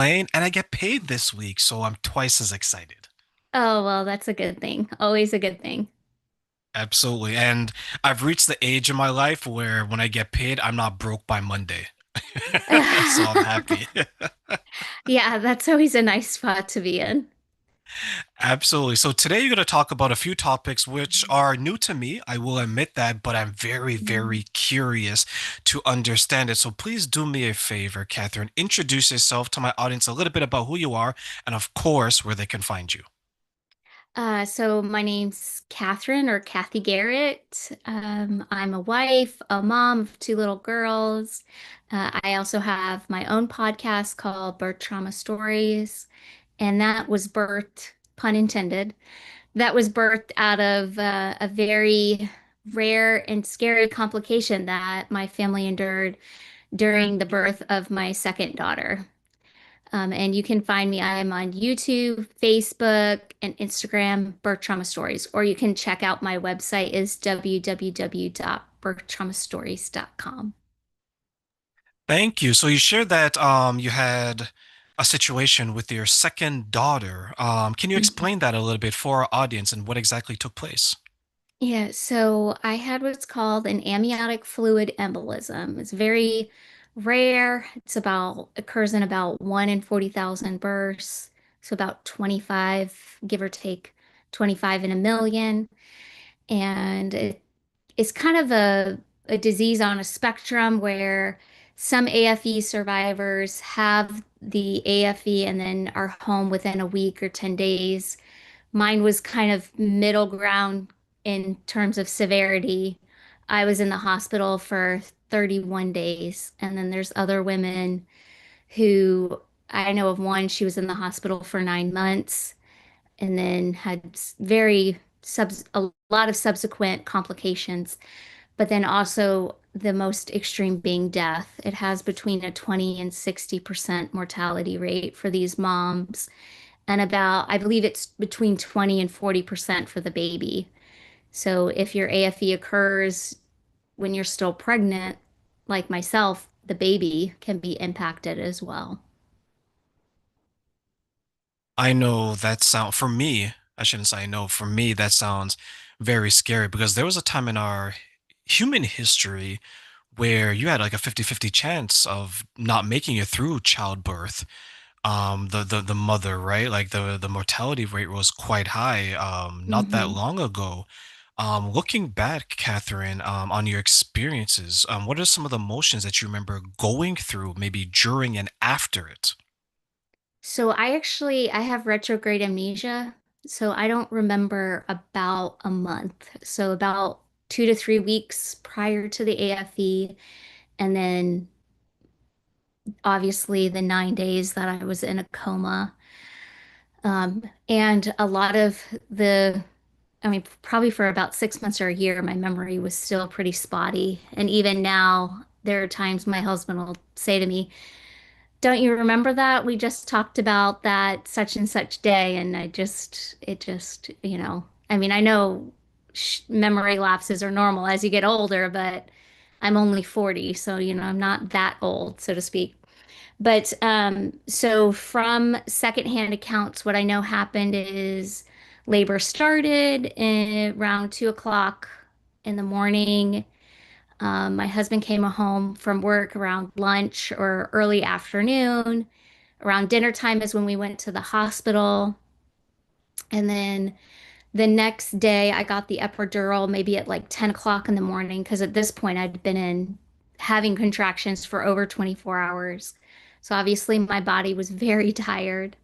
And I get paid this week, so I'm twice as excited. Oh, well, that's a good thing. Always a good thing. Absolutely. And I've reached the age in my life where when I get paid, I'm not broke by Monday. So I'm happy. Yeah, that's always a nice spot to be in. Absolutely. So today you're going to talk about a few topics which are new to me. I will admit that, but I'm very, Mhm. very curious to understand it. So please do me a favor, Catherine. Introduce yourself to my audience a little bit about who you are and, of course, where they can find you. So my name's Catherine or Kathy Garrett. I'm a wife, a mom of two little girls. I also have my own podcast called Birth Trauma Stories, and that was birthed, pun intended, that was birthed out of a very rare and scary complication that my family endured during the birth of my second daughter. And you can find me. I am on YouTube, Facebook, and Instagram, Birth Trauma Stories. Or you can check out my website is www.birthtraumastories.com. Thank you. So you shared that you had a situation with your second daughter. Can you Mhm. explain that a little bit for our audience and what exactly took place? Yeah, so I had what's called an amniotic fluid embolism. It's very rare. Occurs in about 1 in 40,000 births. So about 25, give or take 25 in a million. And it's kind of a disease on a spectrum where some AFE survivors have the AFE and then are home within a week or 10 days. Mine was kind of middle ground in terms of severity. I was in the hospital for 31 days. And then there's other women who I know of one, she was in the hospital for 9 months and then had a lot of subsequent complications, but then also the most extreme being death. It has between a 20 and 60% mortality rate for these moms, and I believe it's between 20 and 40% for the baby. So if your AFE occurs when you're still pregnant, like myself, the baby can be impacted as well. I know that sound for me, I shouldn't say I know, for me that sounds very scary because there was a time in our human history where you had like a 50-50 chance of not making it through childbirth. The mother, right? Like the mortality rate was quite high not that Mhm. long ago. Looking back, Catherine, on your experiences, what are some of the emotions that you remember going through, maybe during and after it? So I have retrograde amnesia. So I don't remember about a month. So about 2 to 3 weeks prior to the AFE, and then obviously the 9 days that I was in a coma. And a lot of I mean, probably for about 6 months or a year, my memory was still pretty spotty. And even now, there are times my husband will say to me, "Don't you remember that? We just talked about that such and such day." And it just, I mean, I know memory lapses are normal as you get older, but I'm only 40, so, I'm not that old, so to speak. But so from secondhand accounts, what I know happened is labor started around 2 o'clock in the morning. My husband came home from work around lunch or early afternoon. Around dinner time is when we went to the hospital. And then the next day, I got the epidural maybe at like 10 o'clock in the morning because at this point I'd been in having contractions for over 24 hours. So obviously my body was very tired.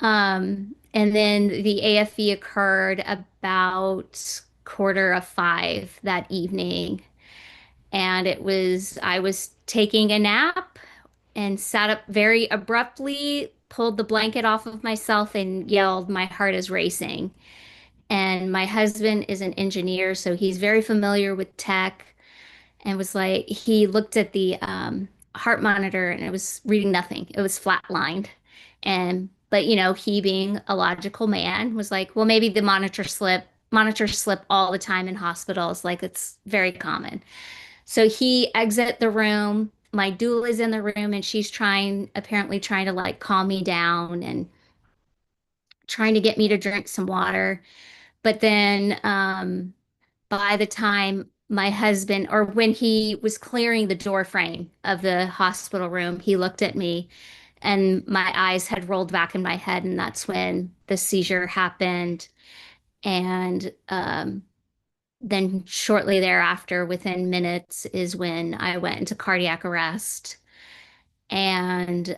And then the AFE occurred about quarter of 5 that evening. And I was taking a nap and sat up very abruptly, pulled the blanket off of myself, and yelled, "My heart is racing." And my husband is an engineer, so he's very familiar with tech, and was like, he looked at the heart monitor and it was reading nothing. It was flatlined. But he being a logical man was like, well, maybe the monitors slip all the time in hospitals. Like it's very common. So he exit the room. my doula is in the room and she's apparently trying to like calm me down and trying to get me to drink some water. But then by the time my husband, or when he was clearing the door frame of the hospital room, he looked at me and my eyes had rolled back in my head. And that's when the seizure happened. And then shortly thereafter, within minutes, is when I went into cardiac arrest and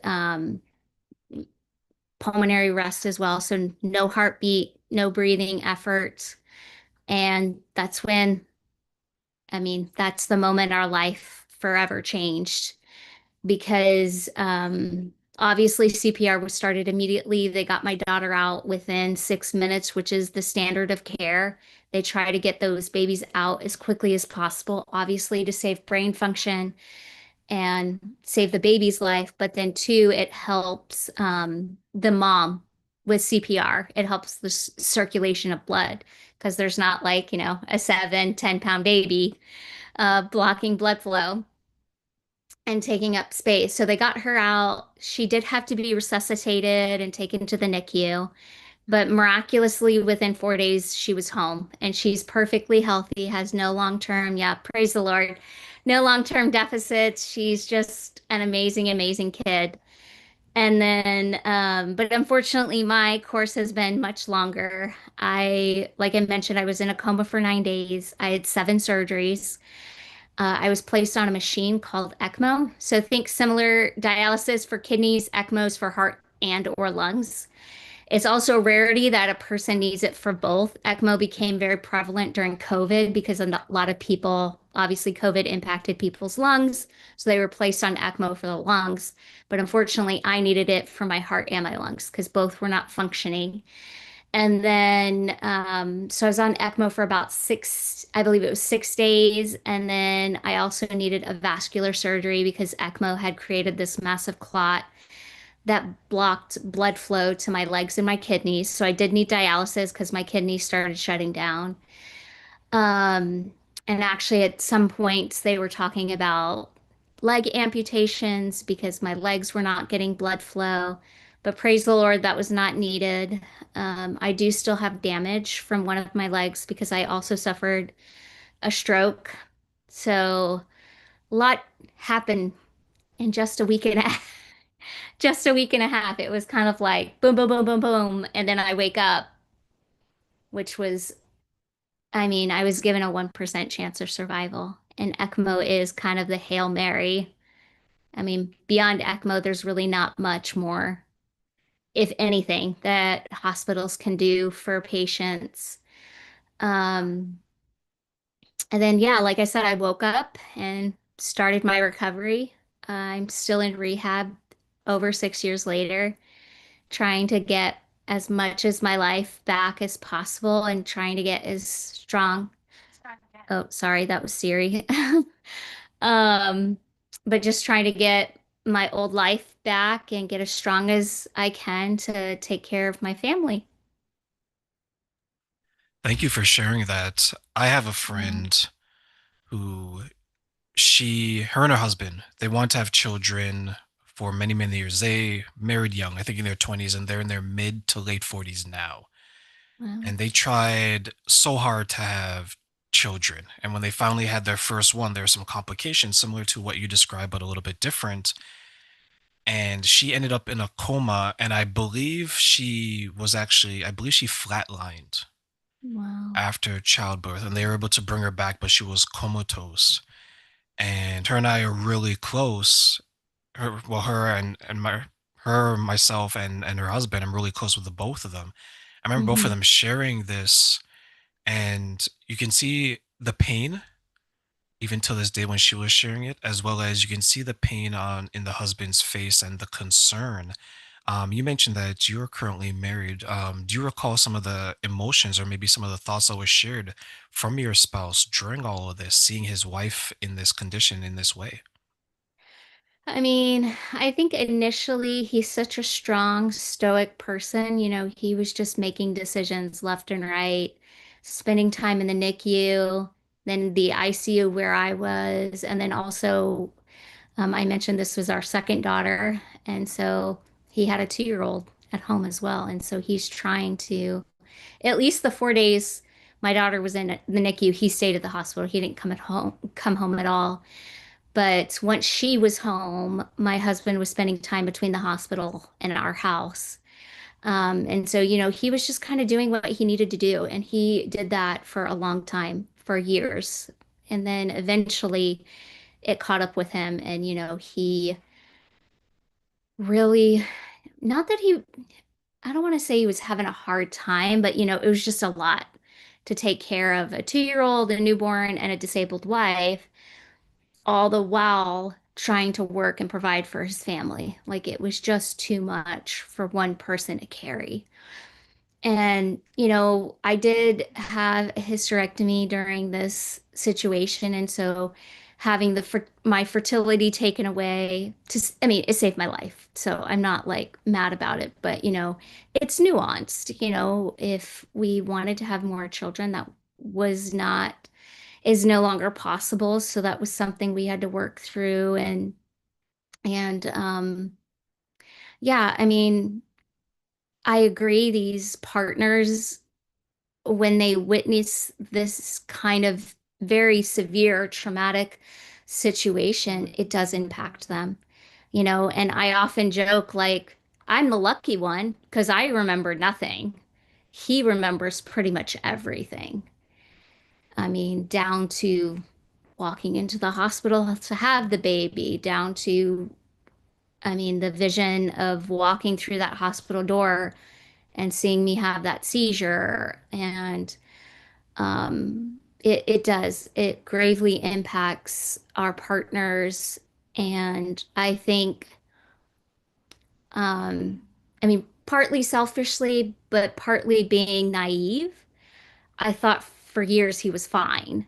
pulmonary arrest as well. So no heartbeat, no breathing effort. And that's when, I mean, that's the moment our life forever changed because obviously CPR was started immediately. They got my daughter out within 6 minutes, which is the standard of care. They try to get those babies out as quickly as possible, obviously to save brain function and save the baby's life. But then, two, it helps the mom with CPR. It helps the circulation of blood because there's not like, a 7, 10 pound baby blocking blood flow and taking up space. So they got her out. She did have to be resuscitated and taken to the NICU, but miraculously within 4 days, she was home and she's perfectly healthy, has no long-term, yeah, praise the Lord, no long-term deficits. She's just an amazing, amazing kid. And then, but unfortunately, my course has been much longer. Like I mentioned, I was in a coma for 9 days. I had 7 surgeries. I was placed on a machine called ECMO. So think similar dialysis for kidneys, ECMOs for heart and or lungs. It's also a rarity that a person needs it for both. ECMO became very prevalent during COVID because a lot of people, obviously, COVID impacted people's lungs. So they were placed on ECMO for the lungs. But unfortunately, I needed it for my heart and my lungs because both were not functioning. And then, so I was on ECMO for about I believe it was 6 days. And then I also needed a vascular surgery because ECMO had created this massive clot that blocked blood flow to my legs and my kidneys. So I did need dialysis because my kidneys started shutting down. Um, and actually, at some points, they were talking about leg amputations because my legs were not getting blood flow. But praise the Lord, that was not needed. I do still have damage from one of my legs because I also suffered a stroke. So a lot happened in just a week and a just a week and a half. It was kind of like boom, boom, boom, boom, boom. And then I wake up, which was, I mean, I was given a 1% chance of survival. And ECMO is kind of the Hail Mary. I mean, beyond ECMO, there's really not much more, if anything, that hospitals can do for patients. Um, and then, yeah, like I said, I woke up and started my recovery. I'm still in rehab over 6 years later, trying to get as much as my life back as possible and trying to get as strong. Oh, sorry, that was Siri. Um, but just trying to get my old life back and get as strong as I can to take care of my family. Thank you for sharing that. I have a Yeah. friend who her and her husband, they want to have children for many, many years. They married young, I think in their 20s, and they're in their mid to late 40s now. Wow. And they tried so hard to have children. And when they finally had their first one, there were some complications similar to what you described, but a little bit different. And she ended up in a coma. And I believe she flatlined Wow. after childbirth. And they were able to bring her back, but she was comatose. And her and I are really close. Her and myself and her husband, I'm really close with the both of them. I remember both of Hmm. them sharing this, and you can see the pain even to this day when she was sharing it, as well as you can see the pain on in the husband's face and the concern. You mentioned that you're currently married. Do you recall some of the emotions or maybe some of the thoughts that were shared from your spouse during all of this, seeing his wife in this condition in this way? I mean, I think initially he's such a strong, stoic person. He was just making decisions left and right, spending time in the NICU, then the ICU where I was, and then also I mentioned this was our second daughter, and so he had a 2-year-old at home as well. And so he's trying to, at least the 4 days my daughter was in the NICU, he stayed at the hospital. He didn't come home at all. But once she was home, my husband was spending time between the hospital and our house. And so, he was just kind of doing what he needed to do. And he did that for a long time, for years. And then eventually it caught up with him. And, he really, not that he, I don't want to say he was having a hard time, but, it was just a lot to take care of a 2-year-old, a newborn, and a disabled wife, all the while trying to work and provide for his family. Like it was just too much for one person to carry. And, I did have a hysterectomy during this situation. And so having my fertility taken away I mean, it saved my life. So I'm not like mad about it, but, it's nuanced. If we wanted to have more children, that was not, is no longer possible. So that was something we had to work through. And yeah, I mean, I agree. These partners, when they witness this kind of very severe traumatic situation, it does impact them, and I often joke like I'm the lucky one because I remember nothing. He remembers pretty much everything. I mean, down to walking into the hospital to have the baby, down to, I mean, the vision of walking through that hospital door and seeing me have that seizure. And it does. It gravely impacts our partners. And I think, I mean, partly selfishly, but partly being naive, I thought for years he was fine.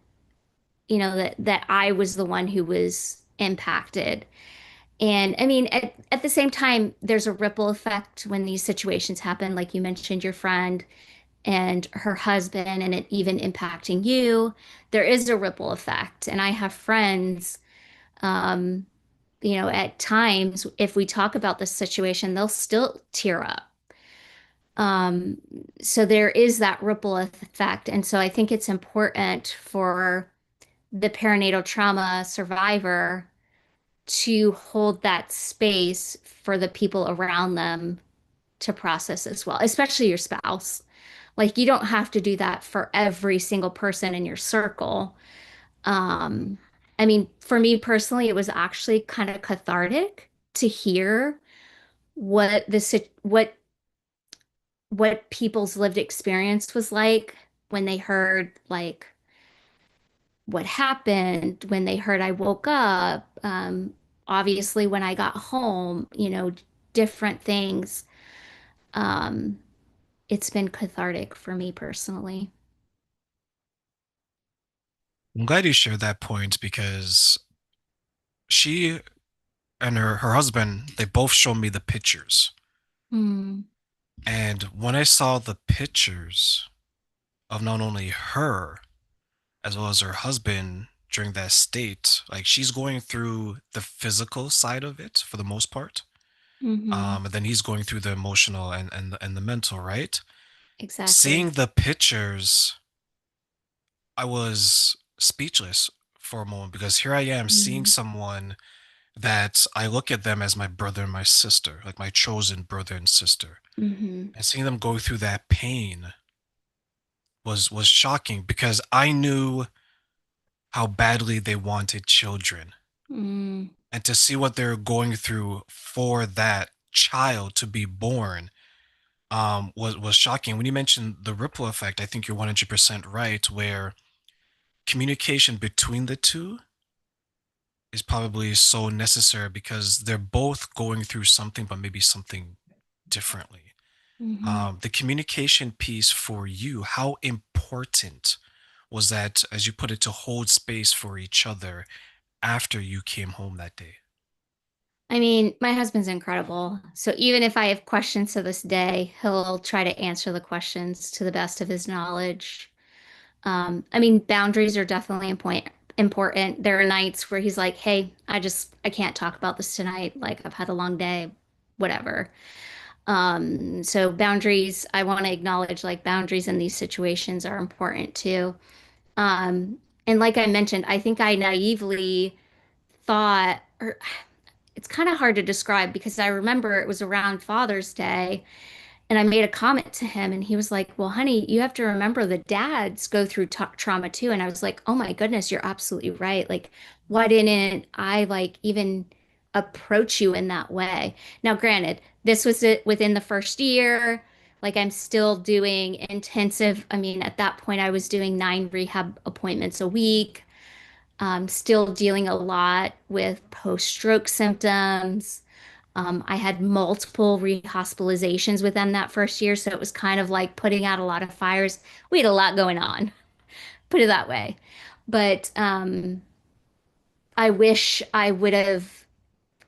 That I was the one who was impacted. And I mean, at the same time, there's a ripple effect when these situations happen. Like you mentioned, your friend and her husband, and it even impacting you. There is a ripple effect. And I have friends, um, at times, if we talk about this situation, they'll still tear up. Um, so there is that ripple effect. And so I think it's important for the perinatal trauma survivor to hold that space for the people around them to process as well, especially your spouse. Like you don't have to do that for every single person in your circle. Um, I mean, for me personally, it was actually kind of cathartic to hear what what people's lived experience was like when they heard like what happened, when they heard I woke up, obviously when I got home, different things. Um, it's been cathartic for me personally. I'm glad you shared that point because she and her husband, they both showed me the pictures. Mm, And when I saw the pictures of not only her as well as her husband during that state, like she's going through the physical side of it for the most part. hmm. And then he's going through the emotional and the mental, right? Exactly. Seeing the pictures, I was speechless for a moment because here I am seeing Mm, someone that I look at them as my brother and my sister, like my chosen brother and sister. hmm. And seeing them go through that pain was shocking because I knew how badly they wanted children. Mm, And to see what they're going through for that child to be born was shocking. When you mentioned the ripple effect, I think you're 100% right, where communication between the two is probably so necessary because they're both going through something, but maybe something differently. hmm. The communication piece for you, how important was that, as you put it, to hold space for each other after you came home that day? I mean, my husband's incredible. So even if I have questions to this day, he'll try to answer the questions to the best of his knowledge. I mean, boundaries are definitely important. There are nights where he's like, "Hey, I can't talk about this tonight. Like I've had a long day, whatever." So boundaries, I want to acknowledge like boundaries in these situations are important too. Um, and like I mentioned, I think I naively thought, or it's kind of hard to describe because I remember it was around Father's Day and I made a comment to him and he was like, "Well, honey, you have to remember the dads go through trauma too." And I was like, "Oh my goodness, you're absolutely right. Like, why didn't I like even approach you in that way?" Now, granted, this was it within the first year. Like I'm still doing intensive. I mean, at that point I was doing 9 rehab appointments a week. Still dealing a lot with post-stroke symptoms. I had multiple rehospitalizations within that first year, so it was kind of like putting out a lot of fires. We had a lot going on, put it that way. But I wish I would have,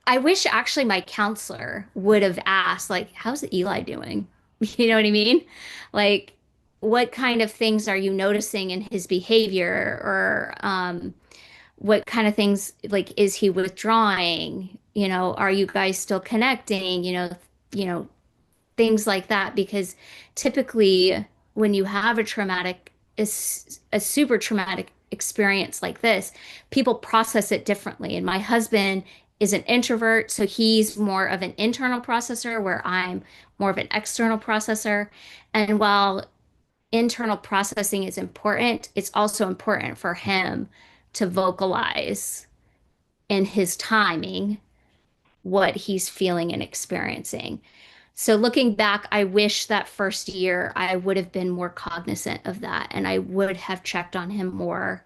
I wish actually my counselor would have asked, like, how's Eli doing? You know what I mean? Like, what kind of things are you noticing in his behavior? Or what kind of things, like, is he withdrawing? You know, are you guys still connecting? You know, things like that because typically when you have a super traumatic experience like this, people process it differently. And my husband is an introvert, so he's more of an internal processor where I'm more of an external processor. And while internal processing is important, it's also important for him to vocalize in his timing what he's feeling and experiencing. So looking back, I wish that first year I would have been more cognizant of that and I would have checked on him more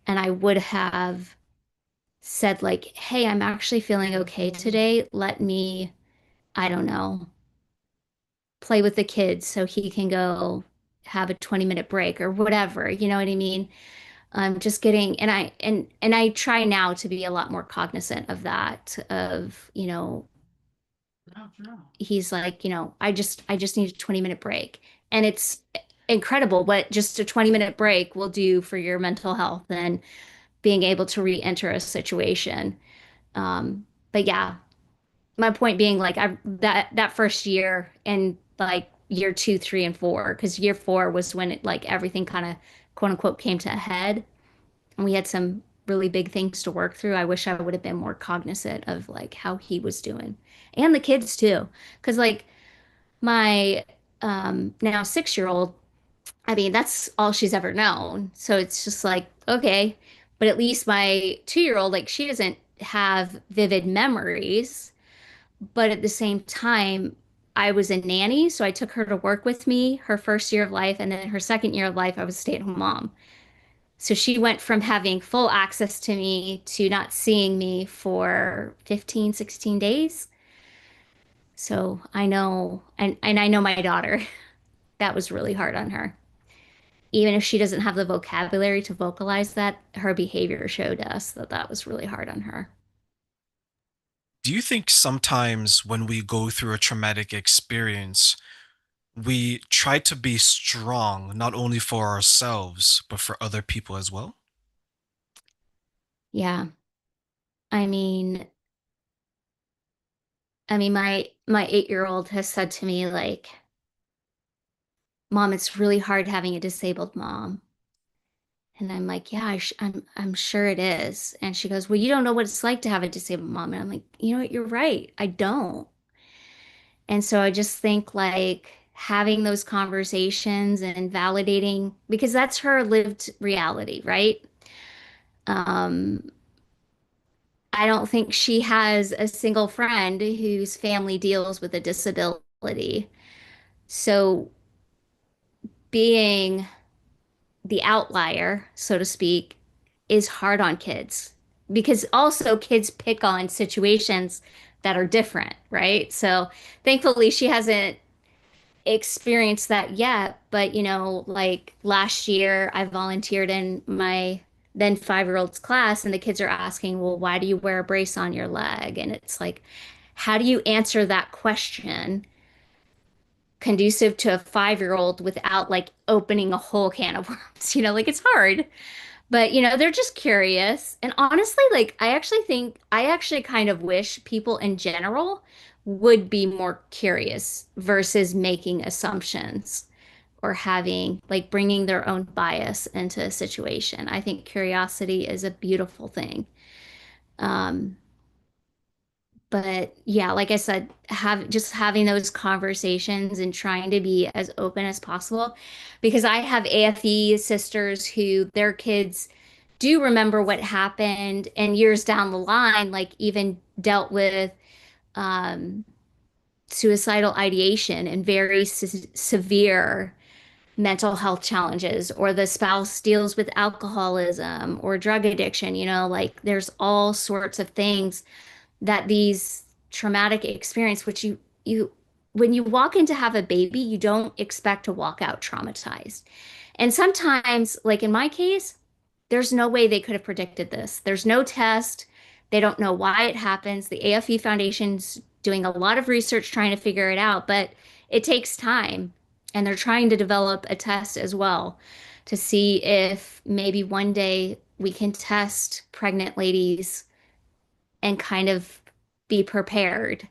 and I would have said like, "Hey, I'm actually feeling okay today. Let me, I don't know, play with the kids so he can go have a 20-minute break or whatever." You know what I mean? Just getting and I try now to be a lot more cognizant of that of, he's like, I just need a 20-minute break. And it's incredible what just a 20-minute break will do for your mental health and being able to re-enter a situation. But yeah, my point being like that first year and like year 2, 3, and 4, because year 4 was when it like everything kind of quote unquote came to a head and we had some really big things to work through. I wish I would have been more cognizant of like how he was doing and the kids too. Because like my now 6-year old, I mean, that's all she's ever known. So it's just like, okay. But at least my 2-year old, like, she doesn't have vivid memories. But at the same time, I was a nanny. So I took her to work with me her first year of life. And then her second year of life, I was a stay-at-home mom. So she went from having full access to me to not seeing me for 15, 16 days. So I know, and I know my daughter, that was really hard on her. Even if she doesn't have the vocabulary to vocalize that, her behavior showed us that that was really hard on her. Do you think sometimes when we go through a traumatic experience, we try to be strong not only for ourselves, but for other people as well? Yeah. I mean, my 8-year-old has said to me like, "Mom, it's really hard having a disabled mom." And I'm like, "Yeah, I'm sure it is." And she goes, "Well, you don't know what it's like to have a disabled mom." And I'm like, "You know what? You're right. I don't." And so I just think like having those conversations and validating because that's her lived reality, right? Um, I don't think she has a single friend whose family deals with a disability. So being the outlier, so to speak, is hard on kids because also kids pick on situations that are different, right? So thankfully she hasn't experienced that yet, but like last year I volunteered in my then 5-year-old's class and the kids are asking, "Well, why do you wear a brace on your leg?" And it's like, how do you answer that question conducive to a 5-year-old without like opening a whole can of worms? Like it's hard, But they're just curious. And honestly, like I actually kind of wish people in general would be more curious versus making assumptions or having like bringing their own bias into a situation. I think curiosity is a beautiful thing. Um, but yeah, like I said, having those conversations and trying to be as open as possible because I have AFE sisters who their kids do remember what happened and years down the line, like even dealt with um, suicidal ideation and very severe mental health challenges, or the spouse deals with alcoholism or drug addiction, like there's all sorts of things that these traumatic experience, which you when you walk in to have a baby, you don't expect to walk out traumatized. And sometimes, like in my case, there's no way they could have predicted this. There's no test. They don't know why it happens. The AFE Foundation's doing a lot of research trying to figure it out, but it takes time. And they're trying to develop a test as well to see if maybe one day we can test pregnant ladies and kind of be prepared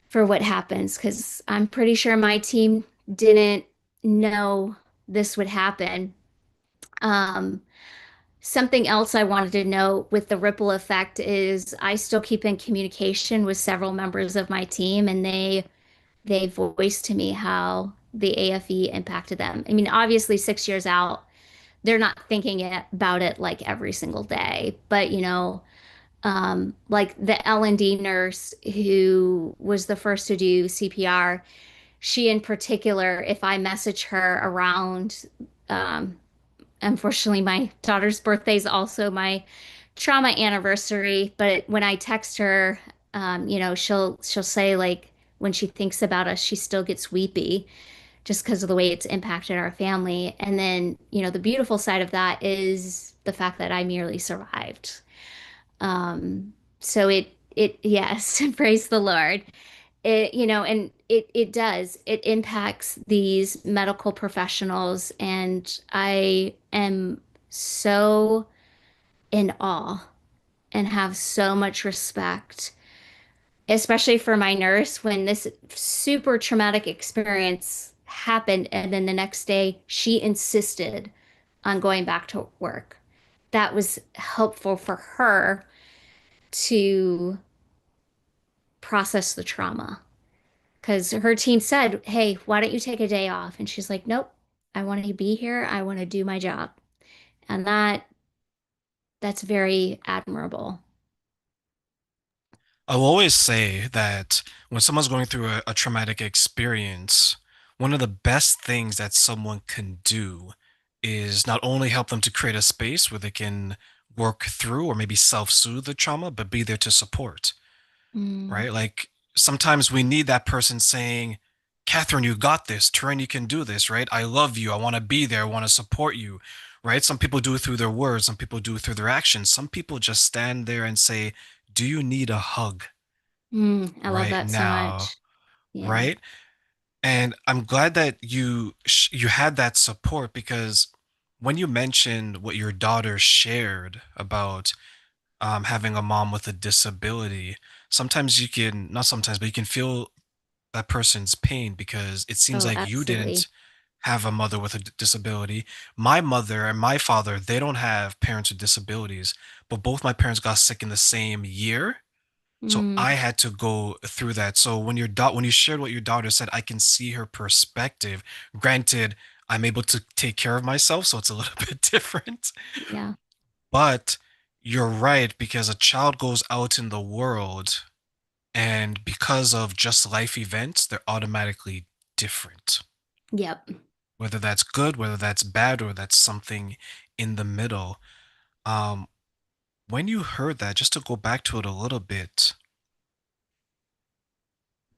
for what happens. Because I'm pretty sure my team didn't know this would happen. Um, Something else I wanted to know with the ripple effect is I still keep in communication with several members of my team, and they voiced to me how the AFE impacted them. I mean, obviously, 6 years out, they're not thinking about it like every single day, but like the L&D nurse who was the first to do CPR, she in particular, if I message her around, um, unfortunately, my daughter's birthday is also my trauma anniversary, but when I text her, she'll say like when she thinks about us, she still gets weepy just because of the way it's impacted our family. And then, the beautiful side of that is the fact that I merely survived. So yes, praise the Lord. And it does, it impacts these medical professionals. And I am so in awe and have so much respect, especially for my nurse when this super traumatic experience happened. And then the next day, she insisted on going back to work. That was helpful for her to process the trauma because her team said, "Hey, why don't you take a day off?" And she's like, "Nope, I want to be here. I want to do my job." And that's very admirable. I'll always say that when someone's going through a traumatic experience, one of the best things that someone can do is not only help them to create a space where they can work through or maybe self-soothe the trauma, but be there to support, Mm, right? Like sometimes we need that person saying, Catherine, you got this. Turin, you can do this, right? I love you. I want to be there. I want to support you, right? Some people do it through their words. Some people do it through their actions. Some people just stand there and say, do you need a hug I love right that so now? much. Yeah. Right? And I'm glad that you had that support because when you mentioned what your daughter shared about having a mom with a disability, sometimes you can, not sometimes, but you can feel that person's pain because it seems Oh, like you absolutely. didn't have a mother with a disability. My mother and my father, they don't have parents with disabilities, but both my parents got sick in the same year. So Mm, I had to go through that. So when you shared what your daughter said, I can see her perspective. Granted, I'm able to take care of myself, so it's a little bit different. yeah. But you're right, because a child goes out in the world and because of just life events, they're automatically different. Yep. Whether that's good, whether that's bad, or that's something in the middle. Um, when you heard that, just to go back to it a little bit,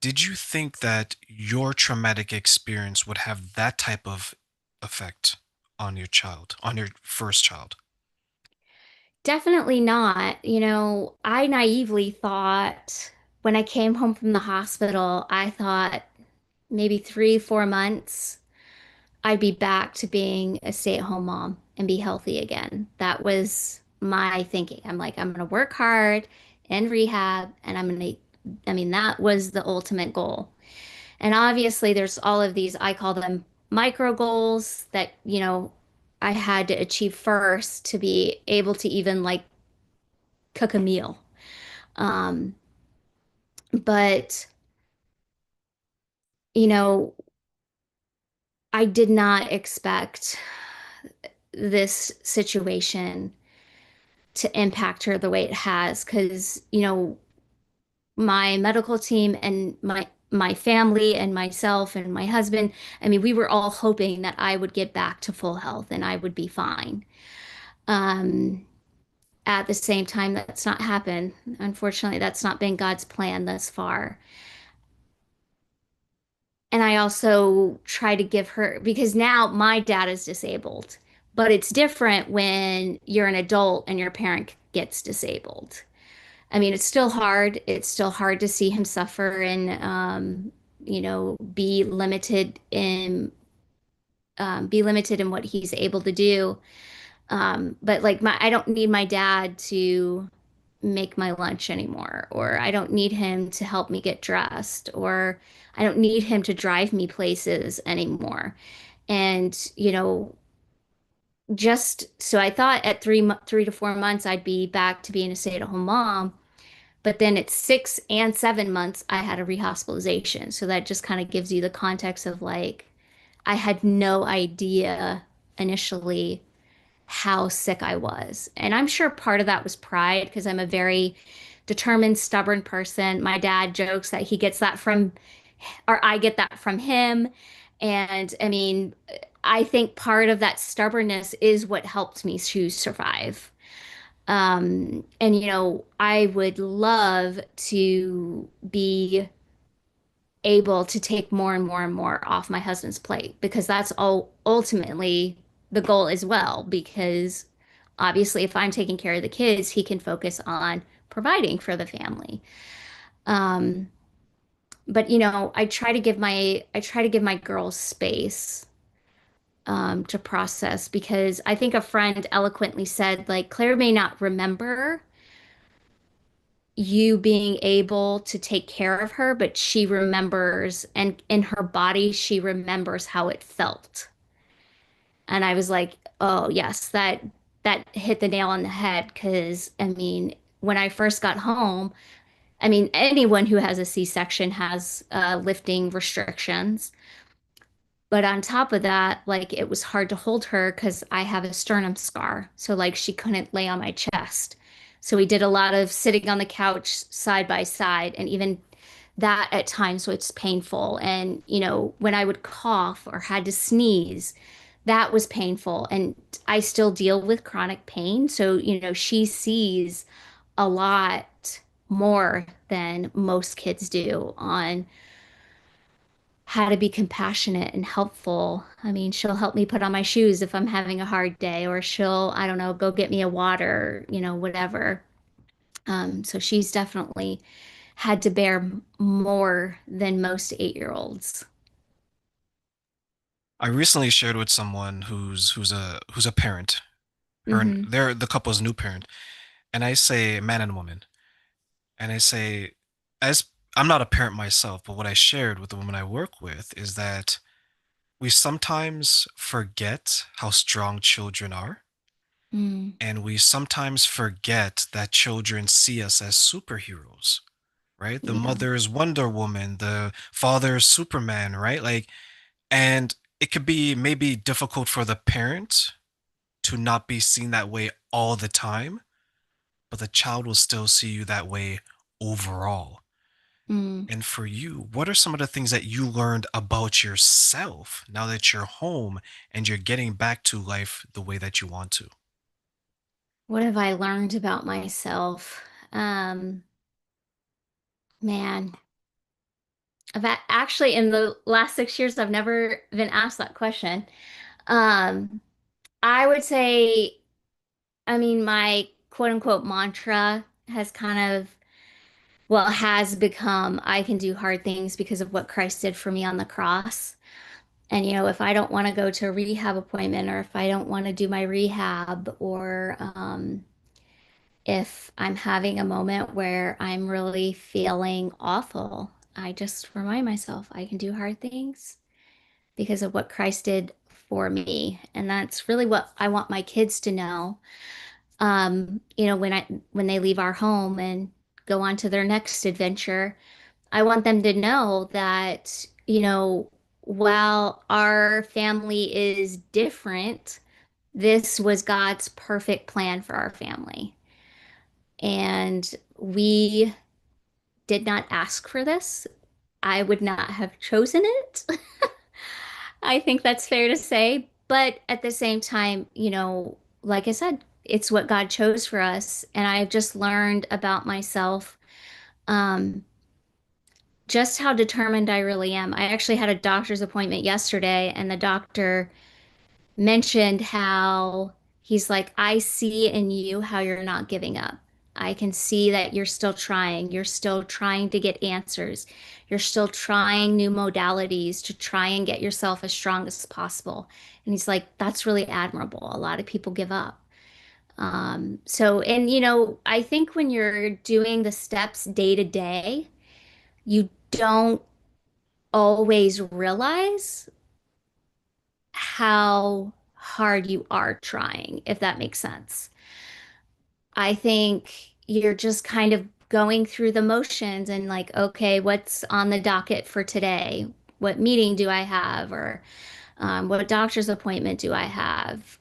did you think that your traumatic experience would have that type of effect on your child, on your first child? Definitely not. I naively thought when I came home from the hospital, I thought maybe 3, 4 months I'd be back to being a stay-at-home mom and be healthy again. That was my thinking. I'm like, I'm going to work hard in rehab and I'm going to, I mean, that was the ultimate goal. And obviously, there's all of these, I call them micro goals that, I had to achieve first to be able to even like cook a meal. Um, but, you know, I did not expect this situation to impact her the way it has because, my medical team and my family and myself and my husband, I mean, we were all hoping that I would get back to full health and I would be fine. Um, at the same time, that's not happened. Unfortunately, that's not been God's plan thus far. And I also try to give her, because now my dad is disabled, but it's different when you're an adult and your parent gets disabled. I mean, it's still hard. It's still hard to see him suffer and, be limited in what he's able to do. But like I don't need my dad to make my lunch anymore, or I don't need him to help me get dressed, or I don't need him to drive me places anymore. And, just so I thought at 3 to 4 months I'd be back to being a stay-at-home mom. But then at 6 and 7 months, I had a rehospitalization. So that just kind of gives you the context of like, I had no idea initially how sick I was. And I'm sure part of that was pride because I'm a very determined, stubborn person. My dad jokes that he gets that from, or I get that from him. And I mean, I think part of that stubbornness is what helped me to survive. And I would love to be able to take more and more and more off my husband's plate because that's all ultimately the goal as well. Because obviously, if I'm taking care of the kids, he can focus on providing for the family. Um, but I try to give my girls space to process because I think a friend eloquently said, like, Claire may not remember you being able to take care of her, but she remembers, and in her body, she remembers how it felt. And I was like, oh, yes, that hit the nail on the head because I mean, when I first got home, I mean, anyone who has a C-section has lifting restrictions. But on top of that, like it was hard to hold her because I have a sternum scar. So like she couldn't lay on my chest. So we did a lot of sitting on the couch side by side and even that at times was painful. And, when I would cough or had to sneeze, that was painful. And I still deal with chronic pain. So, she sees a lot more than most kids do on how to be compassionate and helpful. I mean, she'll help me put on my shoes if I'm having a hard day, or she'll, I don't know, go get me a water, whatever. So she's definitely had to bear more than most 8-year-olds. I recently shared with someone who's a parent. Hmm. They're the couple's new parent, and I say man and woman, and I say as I'm not a parent myself, but what I shared with the woman I work with is that we sometimes forget how strong children are, Mm, and we sometimes forget that children see us as superheroes, right? The yeah. mother is Wonder Woman, the father is Superman, right? Like, and it could be maybe difficult for the parent to not be seen that way all the time, but the child will still see you that way overall. Mm. And for you, what are some of the things that you learned about yourself now that you're home and you're getting back to life the way that you want to? What have I learned about myself? Man, actually in the last 6 years, I've never been asked that question. Um, I would say, I mean, my quote unquote mantra has kind of, well, has become, I can do hard things because of what Christ did for me on the cross. And, if I don't want to go to a rehab appointment or if I don't want to do my rehab or if I'm having a moment where I'm really feeling awful, I just remind myself I can do hard things because of what Christ did for me. And that's really what I want my kids to know. When they leave our home and go on to their next adventure, I want them to know that, while our family is different, this was God's perfect plan for our family. And we did not ask for this. I would not have chosen it. I think that's fair to say. But at the same time, like I said, it's what God chose for us. And I've just learned about myself, um, just how determined I really am. I actually had a doctor's appointment yesterday, and the doctor mentioned how he's like, I see in you how you're not giving up. I can see that you're still trying. You're still trying to get answers. You're still trying new modalities to try and get yourself as strong as possible. And he's like, that's really admirable. A lot of people give up. I think when you're doing the steps day to day, you don't always realize how hard you are trying, if that makes sense. I think you're just kind of going through the motions and like, okay, what's on the docket for today? What meeting do I have? Or what doctor's appointment do I have?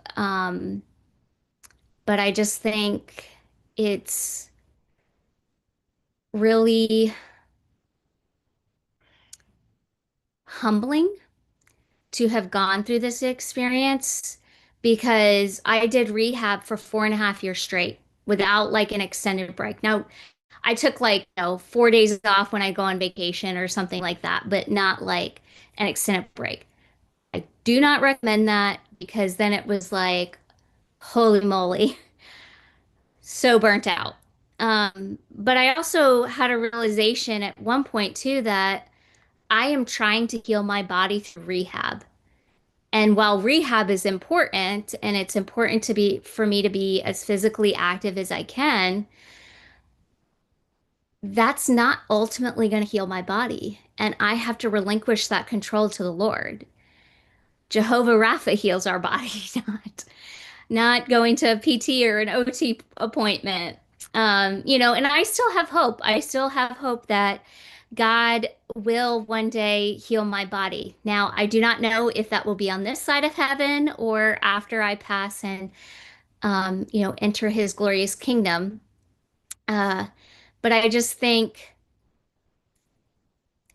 But I just think it's really humbling to have gone through this experience because I did rehab for 4.5 years straight without like an extended break. Now, I took like, 4 days off when I go on vacation or something like that, but not like an extended break. I do not recommend that because then it was like, holy moly, so burnt out. But I also had a realization at one point too that I am trying to heal my body through rehab. And while rehab is important and it's important to be for me to be as physically active as I can, that's not ultimately going to heal my body. And I have to relinquish that control to the Lord. Jehovah Rapha heals our body, not going to a PT or an OT appointment. And I still have hope. I still have hope that God will one day heal my body. Now, I do not know if that will be on this side of heaven or after I pass and, enter his glorious kingdom. Uh, but I just think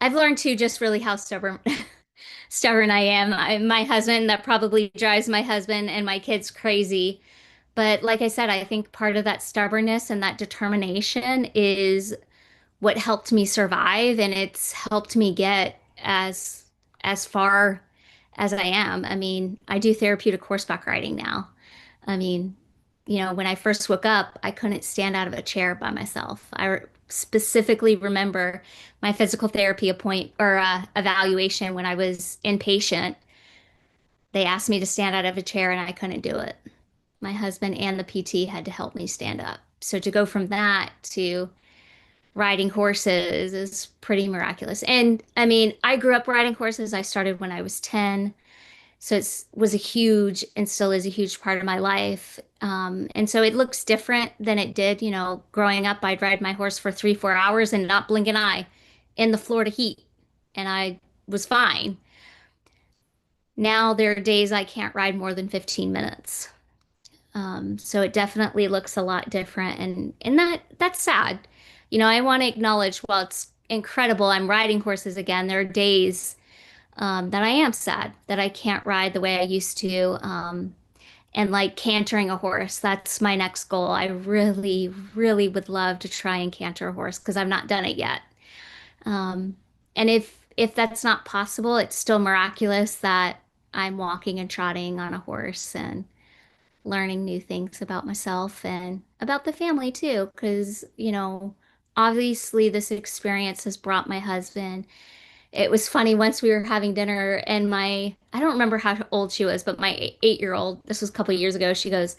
I've learned to just really how stubborn I am. My husband, that probably drives my husband and my kids crazy. But like I said, I think part of that stubbornness and that determination is what helped me survive, and it's helped me get as far as I am. I mean, I do therapeutic horseback riding now. I mean, when I first woke up, I couldn't stand out of a chair by myself. Specifically remember my physical therapy evaluation when I was inpatient. They asked me to stand out of a chair and I couldn't do it. My husband and the PT had to help me stand up. So to go from that to riding horses is pretty miraculous. And I mean, I grew up riding horses. I started when I was 10. So it was a huge and still is a huge part of my life. And so it looks different than it did. Growing up, I'd ride my horse for 3, 4 hours and not blink an eye in the Florida heat. And I was fine. Now there are days I can't ride more than 15 minutes. So it definitely looks a lot different. And that's sad. I want to acknowledge while it's incredible, I'm riding horses again. There are days that I am sad that I can't ride the way I used to. And like cantering a horse, that's my next goal. I really, really would love to try and canter a horse because I've not done it yet. Um, and if that's not possible, it's still miraculous that I'm walking and trotting on a horse and learning new things about myself and about the family too. Because, obviously this experience has brought my husband It was funny once we were having dinner and I don't remember how old she was, but my 8-year-old, this was a couple of years ago, she goes,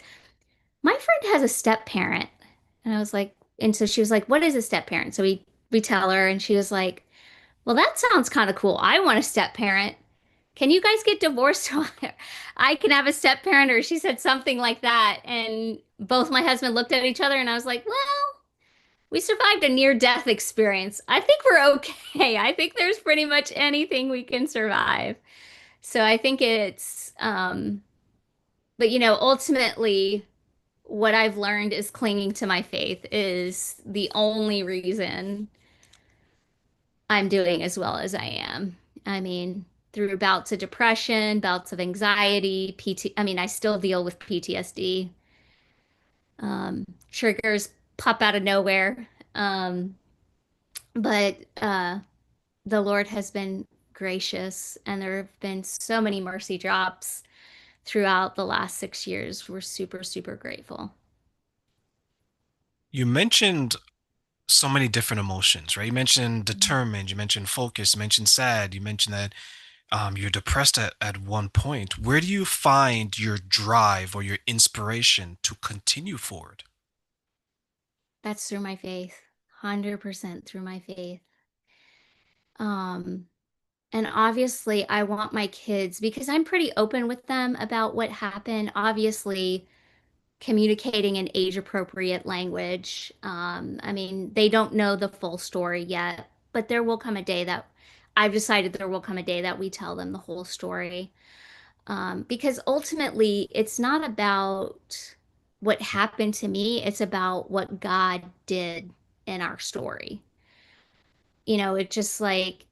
my friend has a step parent. And I was like, and so she was like, what is a step parent? So we tell her and she was like, well, that sounds kind of cool. I want a step parent. Can you guys get divorced so I can have a step parent? Or she said something like that. And both my husband looked at each other and I was like, well, we survived a near death experience. I think we're okay. I think there's pretty much anything we can survive. So I think but ultimately, what I've learned is clinging to my faith is the only reason I'm doing as well as I am. I mean, through bouts of depression, bouts of anxiety, I mean, I still deal with PTSD. Triggers pop out of nowhere. But the Lord has been gracious, and there have been so many mercy drops throughout the last 6 years. We're super, super grateful. You mentioned so many different emotions, right? You mentioned determined, you mentioned focused, you mentioned sad, you mentioned that you're depressed at one point. Where do you find your drive or your inspiration to continue forward? That's through my faith, 100% through my faith. Um, and obviously, I want my kids because I'm pretty open with them about what happened. Obviously, communicating in age appropriate language. I mean, they don't know the full story yet, but there will come a day that I've decided there will come a day that we tell them the whole story. Because ultimately, it's not about what happened to me, it's about what God did in our story. It's just like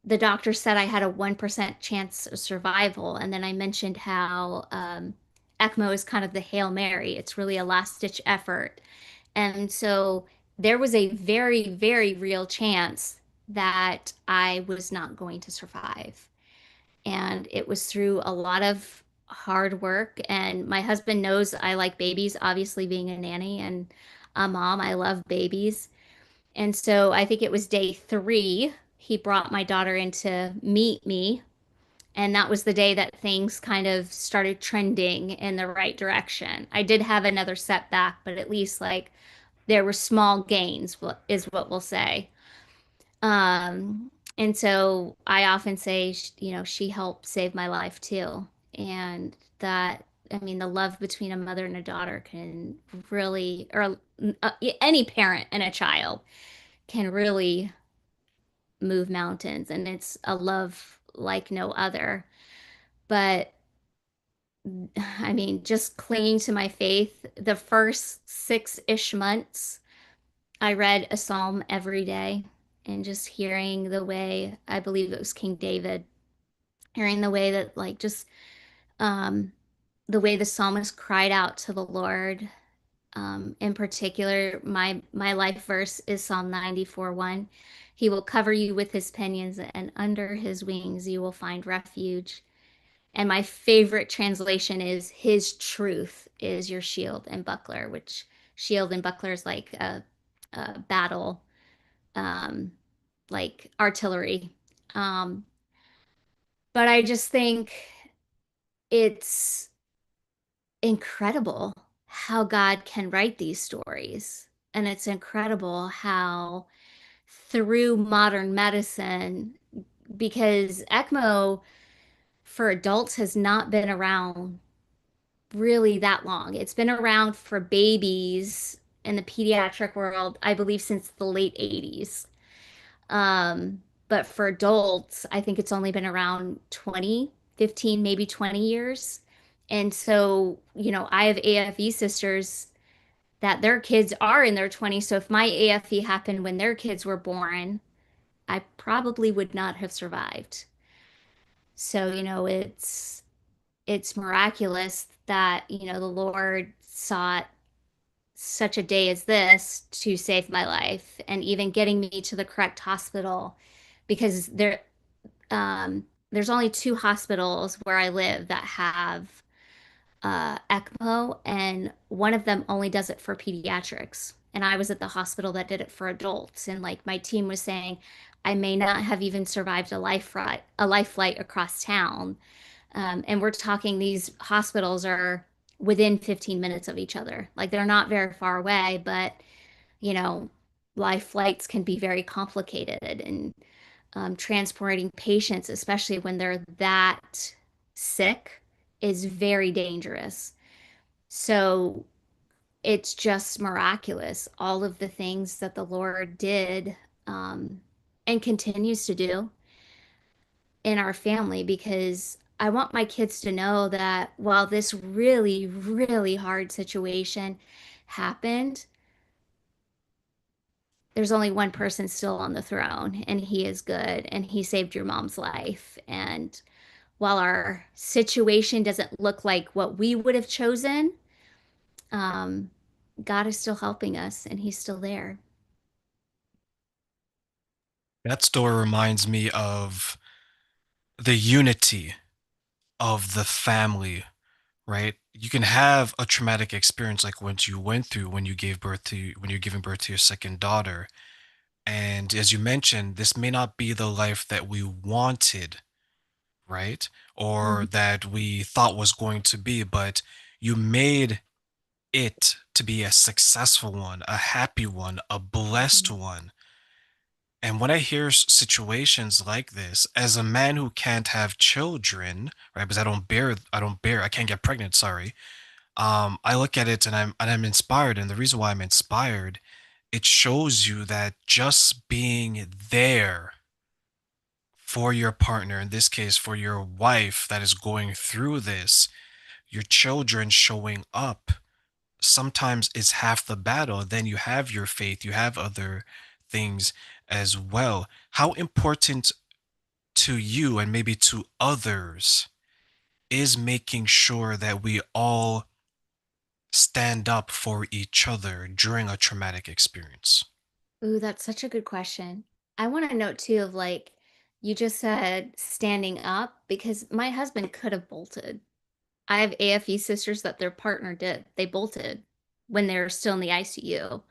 the doctor said I had a 1% chance of survival. And then I mentioned how ECMO is kind of the Hail Mary. It's really a last ditch effort. And so there was a very, very real chance that I was not going to survive. And it was through a lot of hard work. And my husband knows I like babies, obviously, being a nanny and a mom. I love babies. And so I think it was day 3, he brought my daughter in to meet me. And that was the day that things kind of started trending in the right direction. I did have another setback, but at least like there were small gains, is what we'll say. And so I often say, she helped save my life too. And that, I mean, the love between a mother and a daughter can really, or any parent and a child can really move mountains. And it's a love like no other. But I mean, just clinging to my faith, the first 6-ish months, I read a psalm every day and just hearing the way, I believe it was King David, hearing the way that, like, just um, the way the psalmist cried out to the Lord. In particular, my life verse is Psalm 94:1. He will cover you with his pinions, and under his wings you will find refuge. And my favorite translation is his truth is your shield and buckler, which shield and buckler is like a battle, um, like artillery. Um, but I just think it's incredible how God can write these stories. And it's incredible how through modern medicine, because ECMO for adults has not been around really that long. It's been around for babies in the pediatric world, I believe, since the late 80s. But for adults, I think it's only been around 20, 15, maybe 20 years. And so, I have AFE sisters that their kids are in their 20s. So if my AFE happened when their kids were born, I probably would not have survived. So, it's miraculous that, the Lord sought such a day as this to save my life and even getting me to the correct hospital because there's only 2 hospitals where I live that have ECMO, and one of them only does it for pediatrics. And I was at the hospital that did it for adults. And like my team was saying, I may not have even survived a life flight across town. And we're talking these hospitals are within 15 minutes of each other. Like they're not very far away, but you know, life flights can be very complicated and transporting patients, especially when they're that sick, is very dangerous. So it's just miraculous, all of the things that the Lord did um, and continues to do in our family because I want my kids to know that while this really, really hard situation happened, there's only one person still on the throne, and he is good, and he saved your mom's life. And while our situation doesn't look like what we would have chosen, um, God is still helping us, and he's still there. That story reminds me of the unity of the family, right? You can have a traumatic experience like what you went through when you gave birth to when you're giving birth to your second daughter. And as you mentioned, this may not be the life that we wanted, right? Or Mhm. that we thought was going to be, but you made it to be a successful one, a happy one, a blessed Mhm. one. And when I hear situations like this, as a man who can't have children, right? Because I can't get pregnant, sorry. I look at it and I'm inspired. And the reason why I'm inspired, it shows you that just being there for your partner, in this case, for your wife that is going through this, your children showing up sometimes is half the battle. Then you have your faith, you have other things as well. How important to you and maybe to others is making sure that we all stand up for each other during a traumatic experience? Ooh, that's such a good question. I want to note too of like you just said standing up because my husband could have bolted. I have AFE sisters that their partner did. They bolted when they're still in the ICU.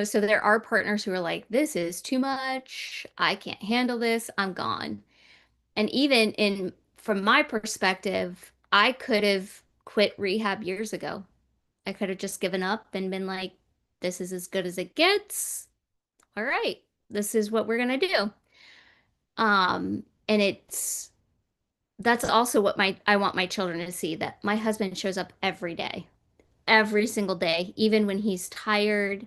So there are partners who are like, this is too much. I can't handle this. I'm gone. And even from my perspective, I could have quit rehab years ago. I could have just given up and been like, this is as good as it gets. All right, this is what we're gonna do. And that's also what my I want my children to see that my husband shows up every day, every single day, even when he's tired,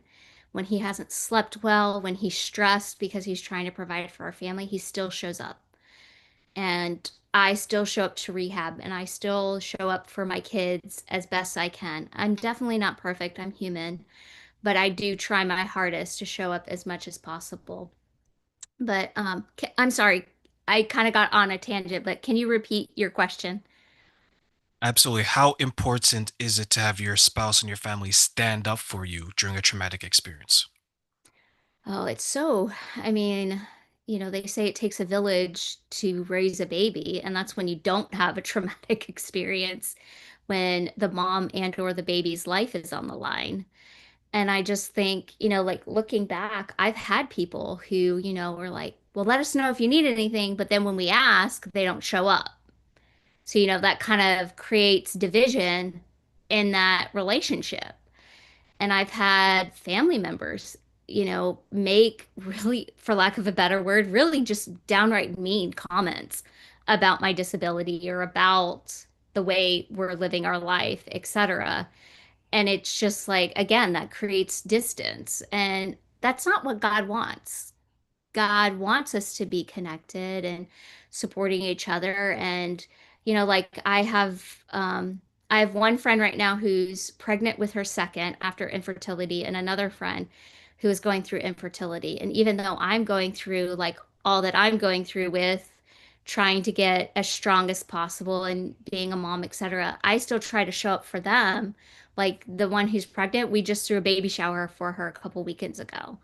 when he hasn't slept well, when he's stressed because he's trying to provide for our family, he still shows up. And I still show up to rehab and I still show up for my kids as best I can. I'm definitely not perfect, I'm human, but I do try my hardest to show up as much as possible. But I'm sorry, I kind of got on a tangent, but can you repeat your question? Absolutely. How important is it to have your spouse and your family stand up for you during a traumatic experience? Oh, I mean, they say it takes a village to raise a baby, and that's when you don't have a traumatic experience, when the mom and or the baby's life is on the line. And I just think, like looking back, I've had people who, were like, well, let us know if you need anything. But then when we ask, they don't show up. So, that kind of creates division in that relationship. And I've had family members, make really, for lack of a better word, really just downright mean comments about my disability or about the way we're living our life, etc. And it's just like, again, that creates distance. And that's not what God wants. God wants us to be connected and supporting each other. And, like I have one friend right now who's pregnant with her second after infertility, and another friend who is going through infertility. And even though I'm going through like all that I'm going through with trying to get as strong as possible and being a mom, etc., I still try to show up for them. Like the one who's pregnant, we just threw a baby shower for her a couple weekends ago.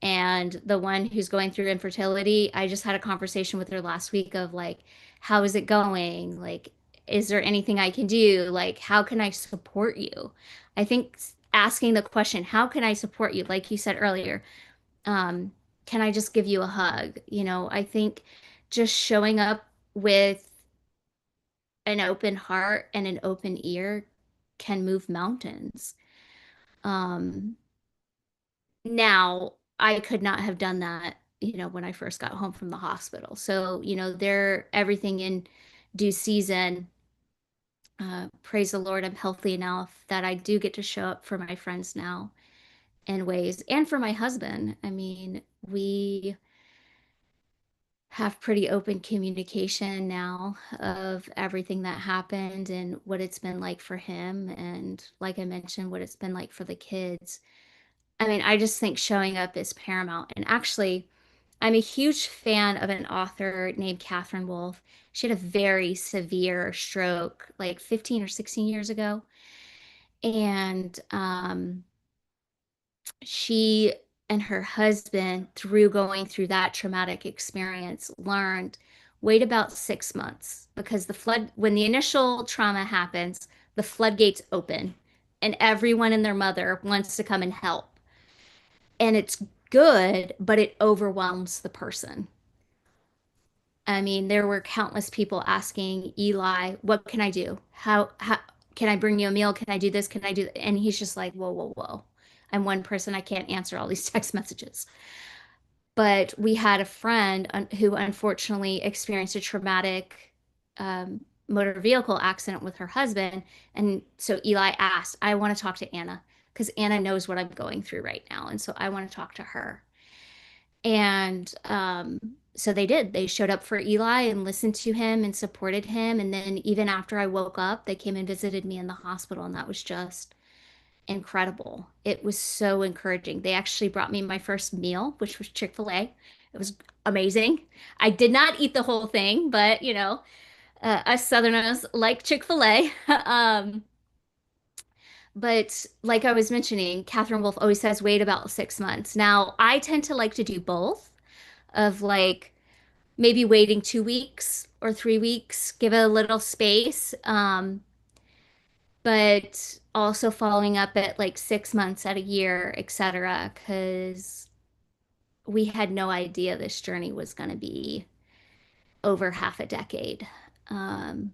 And the one who's going through infertility, I just had a conversation with her last week of like, how is it going? Like, is there anything I can do? Like, how can I support you? I think asking the question, how can I support you? Like you said earlier, can I just give you a hug? I think just showing up with an open heart and an open ear can move mountains. Um, Now, I could not have done that, when I first got home from the hospital. So, they're everything in due season. Praise the Lord, I'm healthy enough that I do get to show up for my friends now in ways, and for my husband. I mean, we have pretty open communication now of everything that happened and what it's been like for him. And like I mentioned, what it's been like for the kids. I mean, I just think showing up is paramount. And actually, I'm a huge fan of an author named Catherine Wolfe. She had a very severe stroke like 15 or 16 years ago. And she and her husband, through going through that traumatic experience, learned wait about 6 months, because when the initial trauma happens, the floodgates open and everyone and their mother wants to come and help. And it's good, but it overwhelms the person. I mean, there were countless people asking Eli, "What can I do? How can I bring you a meal? Can I do this? Can I do that?" And he's just like, "Whoa, whoa, whoa. I'm one person. I can't answer all these text messages." But we had a friend who unfortunately experienced a traumatic motor vehicle accident with her husband. And so Eli asked, "I want to talk to Anna because Anna knows what I'm going through right now. And so I want to talk to her." And so they did. They showed up for Eli and listened to him and supported him. And then even after I woke up, they came and visited me in the hospital. And that was just incredible. It was so encouraging. They actually brought me my first meal, which was Chick-fil-A. It was amazing. I did not eat the whole thing, but us Southerners like Chick-fil-A. But like I was mentioning, Catherine Wolfe always says wait about 6 months. Now, I tend to like to do both, of like maybe waiting 2 weeks or 3 weeks, give it a little space, but also following up at like 6 months, at a year, etc. Because we had no idea this journey was going to be over half a decade. Um,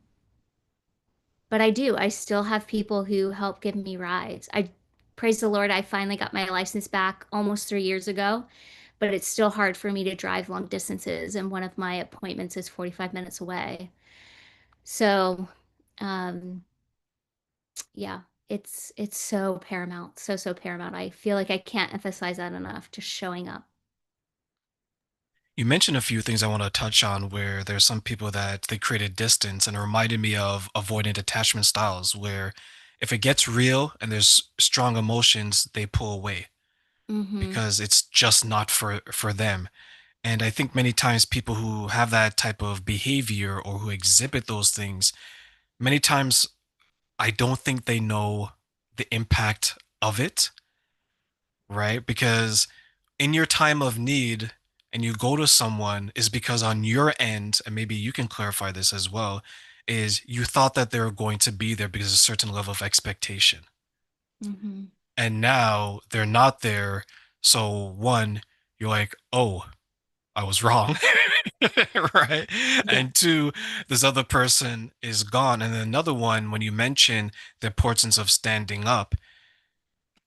but I do. I still have people who help give me rides. I praise the Lord, I finally got my license back almost 3 years ago, but it's still hard for me to drive long distances, and one of my appointments is 45 minutes away. So, um, yeah, it's so paramount, so paramount. I feel like I can't emphasize that enough, just showing up. You mentioned a few things I want to touch on where there's some people that they created distance, and it reminded me of avoidant attachment styles where if it gets real and there's strong emotions, they pull away Mm-hmm. because it's just not for them. And I think many times people who have that type of behavior or who exhibit those things, many times I don't think they know the impact of it, right? Because in your time of need and you go to someone is because on your end, and maybe you can clarify this as well, is you thought that they were going to be there because of a certain level of expectation. Mm-hmm. And now they're not there. So one, you're like, oh, I was wrong. Right. Yeah. And two, this other person is gone. And then another one, when you mention the importance of standing up,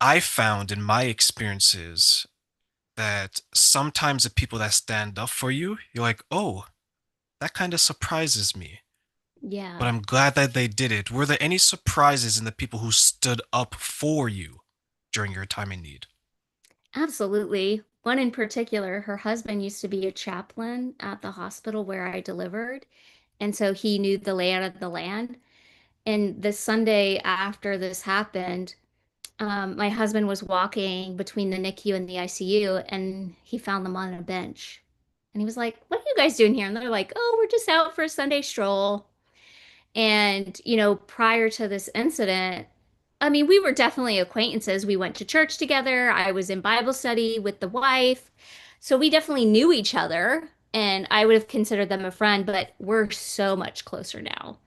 I found in my experiences that sometimes the people that stand up for you, you're like, oh, that kind of surprises me. But Yeah. I'm glad that they did it. Were there any surprises in the people who stood up for you during your time in need? Absolutely. One in particular, her husband used to be a chaplain at the hospital where I delivered. And so he knew the layout of the land. And the Sunday after this happened, my husband was walking between the NICU and the ICU, and he found them on a bench. And he was like, "What are you guys doing here?" And they're like, "Oh, we're just out for a Sunday stroll." And, prior to this incident, I mean, we were definitely acquaintances. We went to church together. I was in Bible study with the wife. So we definitely knew each other, and I would have considered them a friend, but we're so much closer now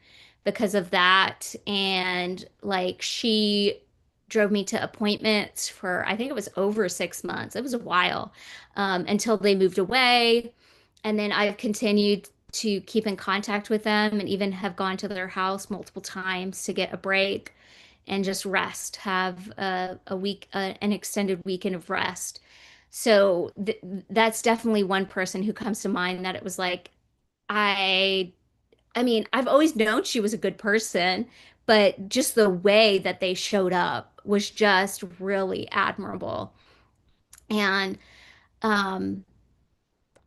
because of that. And like, she drove me to appointments for, I think it was over 6 months. It was a while, until they moved away. And then I've continued to keep in contact with them and even have gone to their house multiple times to get a break and just rest, have a week, an extended weekend of rest. So that's definitely one person who comes to mind that it was like, I I mean, I've always known she was a good person, but just the way that they showed up was just really admirable. And um,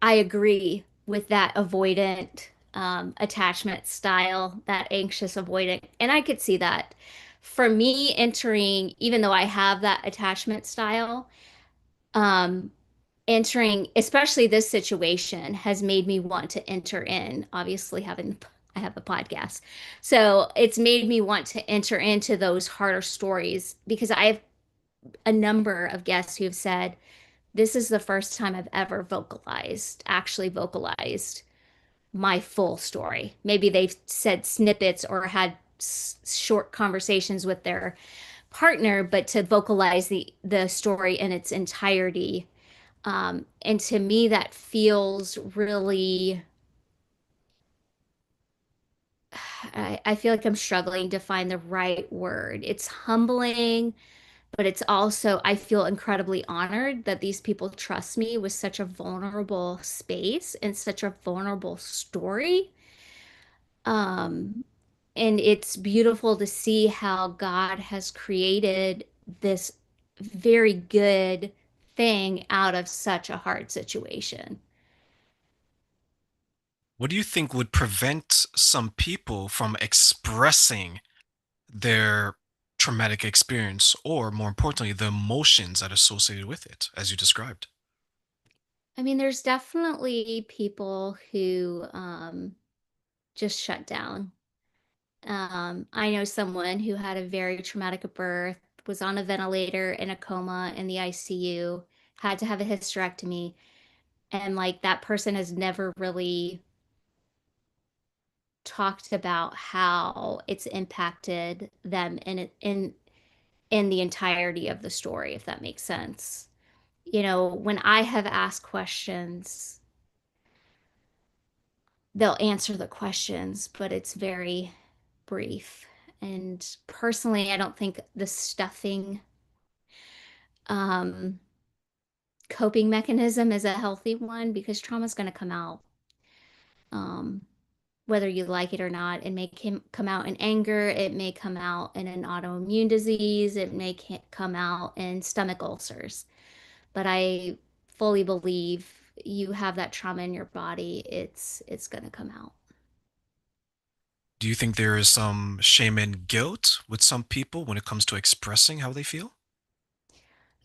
I agree with that avoidant attachment style, that anxious avoidant. And I could see that for me entering, even though I have that attachment style, um, entering, especially this situation, has made me want to enter in. Obviously, having I have a podcast, so it's made me want to enter into those harder stories because I have a number of guests who have said this is the first time I've ever actually vocalized my full story. Maybe they've said snippets or had short conversations with their partner, but to vocalize the story in its entirety, and to me, that feels really, I feel like I'm struggling to find the right word. It's humbling, but it's also, I feel incredibly honored that these people trust me with such a vulnerable space and such a vulnerable story. Um, and it's beautiful to see how God has created this very good thing out of such a hard situation. What do you think would prevent some people from expressing their traumatic experience, or more importantly, the emotions that are associated with it, as you described? I mean, there's definitely people who just shut down. I know someone who had a very traumatic birth, was on a ventilator in a coma in the ICU, had to have a hysterectomy, and like that person has never really talked about how it's impacted them in the entirety of the story, if that makes sense. You know, when I have asked questions, they'll answer the questions, but it's very brief. And personally, I don't think the stuffing um, coping mechanism is a healthy one because trauma is going to come out, um, whether you like it or not. It may come out in anger. It may come out in an autoimmune disease. It may come out in stomach ulcers. But I fully believe you have that trauma in your body. It's going to come out. Do you think there is some shame and guilt with some people when it comes to expressing how they feel?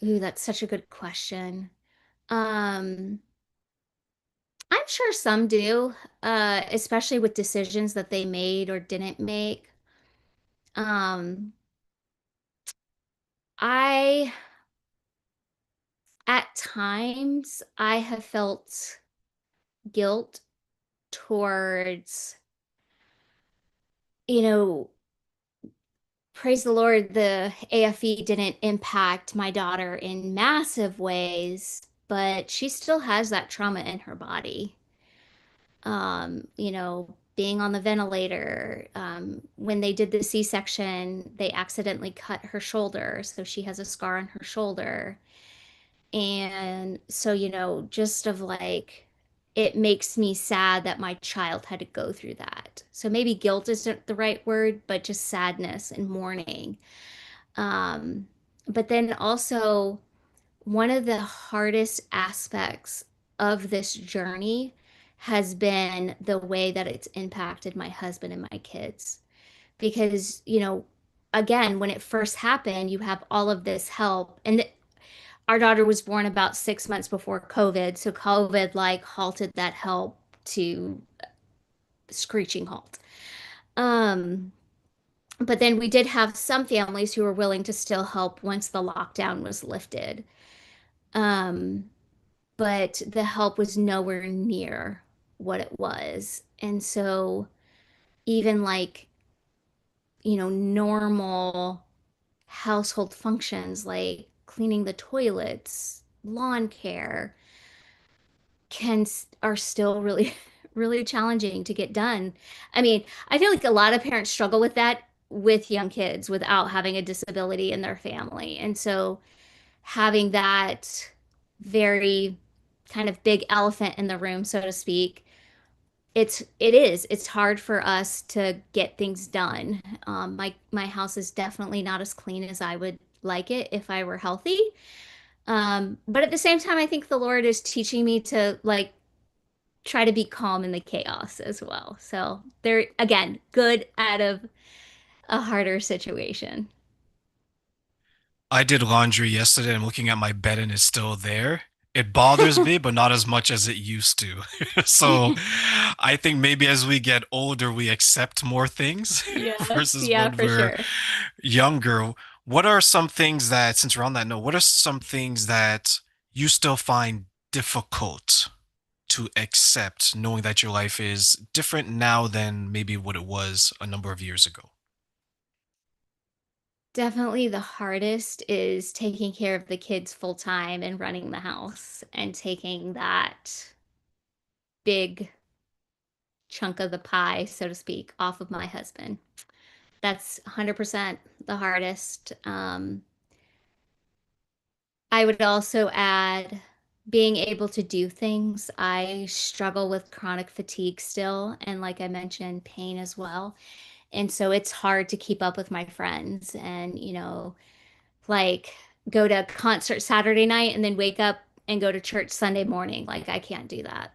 Ooh, that's such a good question. Um, I'm sure some do, especially with decisions that they made or didn't make. Um, I, at times, I have felt guilt towards, you know, praise the Lord, the AFE didn't impact my daughter in massive ways, but she still has that trauma in her body. Being on the ventilator. When they did the C-section, they accidentally cut her shoulder, so she has a scar on her shoulder. And so, just of like, it makes me sad that my child had to go through that. So maybe guilt isn't the right word, but just sadness and mourning. But then also, one of the hardest aspects of this journey has been the way that it's impacted my husband and my kids. Because, again, when it first happened, you have all of this help. And our daughter was born about 6 months before COVID. So COVID like halted that help to screeching halt. Um, but then we did have some families who were willing to still help once the lockdown was lifted. Um, but the help was nowhere near what it was. And so even like, normal. household functions like cleaning the toilets, lawn care can are still really really challenging to get done. I mean, I feel like a lot of parents struggle with that with young kids without having a disability in their family. And so having that very kind of big elephant in the room, so to speak, it's hard for us to get things done. My house is definitely not as clean as I would like it if I were healthy. But at the same time, I think the Lord is teaching me to like try to be calm in the chaos as well. So they're again good out of a harder situation. I did laundry yesterday. I'm looking at my bed and it's still there. It bothers me, but not as much as it used to. So I think maybe as we get older, we accept more things Yes, versus yeah, when for we're sure. younger. What are some things that, since we're on that note, what are some things that you still find difficult to accept, knowing that your life is different now than maybe what it was a number of years ago? Definitely the hardest is taking care of the kids full time and running the house and taking that big chunk of the pie, so to speak, off of my husband. That's 100% the hardest. I would also add being able to do things. I struggle with chronic fatigue still, and like I mentioned, pain as well. And so it's hard to keep up with my friends and, like go to a concert Saturday night and then wake up and go to church Sunday morning. Like I can't do that.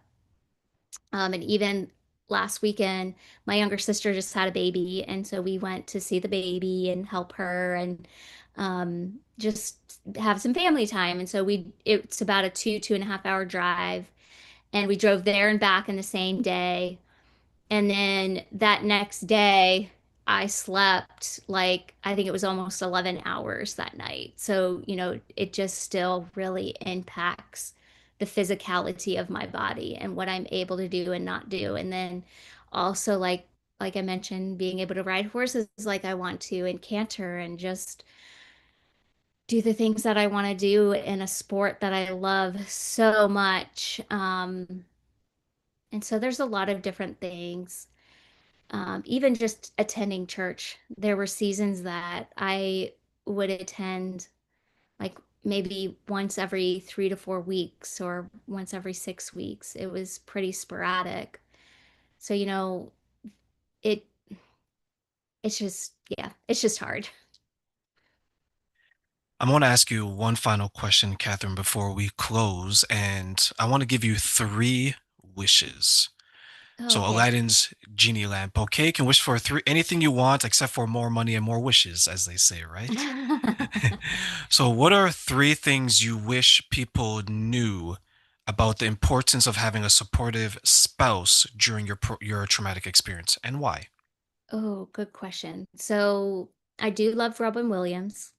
And even last weekend, my younger sister just had a baby, and so we went to see the baby and help her and just have some family time. And so it's about a 2.5 hour drive, and we drove there and back in the same day. And then that next day, I slept like I think it was almost 11 hours that night. So, it just still really impacts the physicality of my body and what I'm able to do and not do. And then also like I mentioned, being able to ride horses like I want to and canter and just do the things that I want to do in a sport that I love so much. And so there's a lot of different things. Even just attending church, there were seasons that I would attend like maybe once every 3 to 4 weeks or once every 6 weeks. It was pretty sporadic. So, it it's just yeah, it's just hard. I want to ask you one final question, Catherine, before we close, and I want to give you three wishes. Oh, So okay. Aladdin's genie lamp. Okay, you can wish for three anything you want except for more money and more wishes, as they say, right? So what are three things you wish people knew about the importance of having a supportive spouse during your traumatic experience, and why? Oh, good question. So I do love Robin Williams.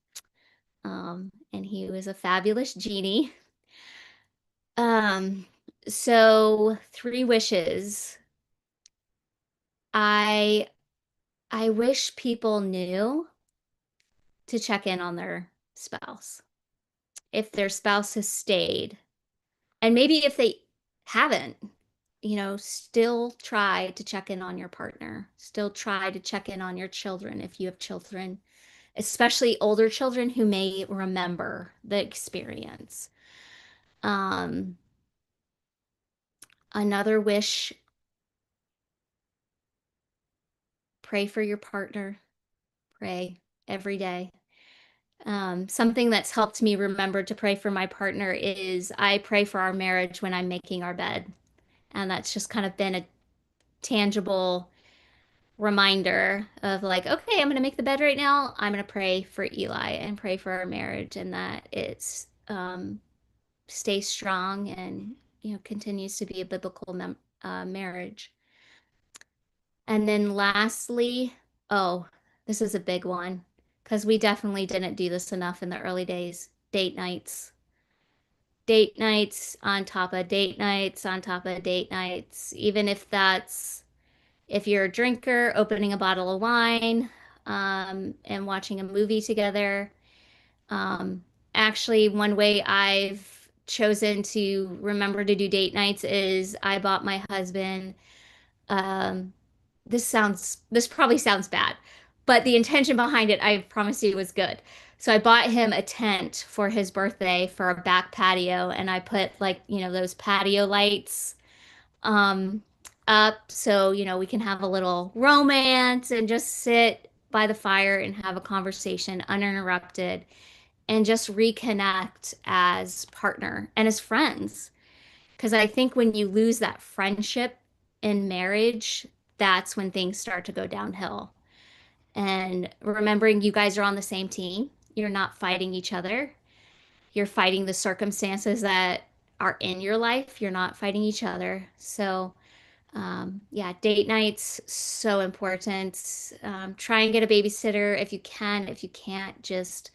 And he was a fabulous genie. Um, so three wishes. I I wish people knew to check in on their spouse. If their spouse has stayed, and maybe if they haven't, still try to check in on your partner. Still try to check in on your children if you have children, especially older children who may remember the experience. Um, Another wish, pray for your partner. Pray every day. Something that's helped me remember to pray for my partner is I pray for our marriage when I'm making our bed. And that's just kind of been a tangible reminder of like, okay, I'm going to make the bed right now. I'm going to pray for Eli and pray for our marriage and that it's stays strong and continues to be a biblical marriage. And then lastly, oh, this is a big one because we definitely didn't do this enough in the early days. Date nights. Date nights on top of date nights on top of date nights. Even if you're a drinker, opening a bottle of wine, and watching a movie together. Um, Actually, one way I've chosen to remember to do date nights is I bought my husband, um, this probably sounds bad, but the intention behind it, I promise you, was good. So I bought him a tent for his birthday for a back patio, and I put like, those patio lights um up so, we can have a little romance and just sit by the fire and have a conversation uninterrupted and just reconnect as partner and as friends. Because I think when you lose that friendship in marriage, that's when things start to go downhill. And remembering you guys are on the same team, you're not fighting each other, you're fighting the circumstances that are in your life, you're not fighting each other. So, yeah, date nights, so important. Try and get a babysitter if you can. If you can't, just